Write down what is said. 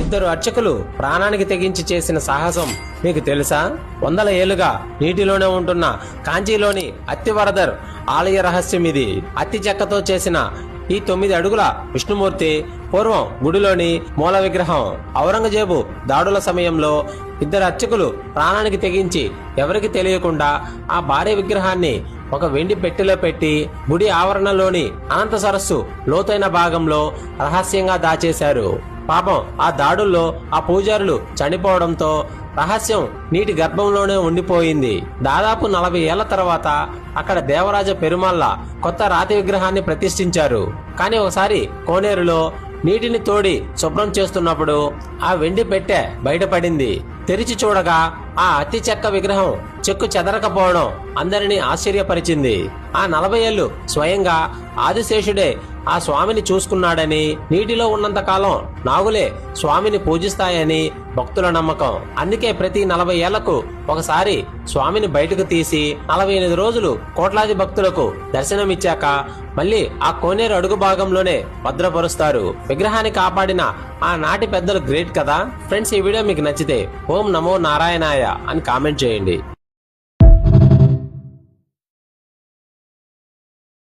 ఇద్దరు అర్చకులు ప్రాణానికి తెగించి చేసిన సాహసం మీకు తెలుసా? వందల ఏళ్లుగా నీటిలోనే ఉంటున్న కాంచీలోని అత్తివరదర్ ఆలయ రహస్యం ఇది. అత్తి చెక్కతో చేసిన ఈ 9 అడుగుల విష్ణుమూర్తి పూర్వం గుడిలోని మూల విగ్రహం. ఔరంగజేబు దాడుల సమయంలో ఇద్దరు అర్చకులు ప్రాణానికి తెగించి ఎవరికి తెలియకుండా ఆ భారీ విగ్రహాన్ని ఒక వెండి పెట్టెలో పెట్టి గుడి ఆవరణలోని అనంత సరస్సు లోతైన భాగంలో రహస్యంగా దాచేశారు. పాపం ఆ దాడుల్లో ఆ పూజారులు చనిపోవడంతో రహస్యం నీటి గర్భంలోనే ఉండిపోయింది. దాదాపు 40 ఏళ్ల తర్వాత అక్కడ దేవరాజ పెరుమాళ్ళ కొత్త రాతి విగ్రహాన్ని ప్రతిష్ఠించారు. కానీ ఒకసారి కోనేరులో నీటిని తోడి శుభ్రం చేస్తున్నప్పుడు ఆ వెండి పెట్టె బయటపడింది. తెరిచి చూడగా ఆ అతి చెక్క విగ్రహం చెక్కు చెదరకపోవడం అందరినీ ఆశ్చర్యపరిచింది. ఆ 40 ఏళ్లు స్వయంగా ఆదిశేషుడే ఆ స్వామిని చూసుకున్నాడని, నీటిలో ఉన్నంత కాలం నాగులే స్వామిని పూజిస్తాయని భక్తుల నమ్మకం. అందుకే ప్రతి 40 ఏళ్లకు ఒకసారి స్వామిని బయటకు తీసి 48 రోజులు కోట్లాది భక్తులకు దర్శనమిచ్చాక మళ్ళీ ఆ కోనేరు అడుగు భాగంలోనే భద్రపరుస్తారు. విగ్రహాన్ని కాపాడిన ఆ నాటి పెద్దలు గ్రేట్ కదా ఫ్రెండ్స్. ఈ వీడియో మీకు నచ్చితే ఓం నమో నారాయణాయ అని కామెంట్ చేయండి.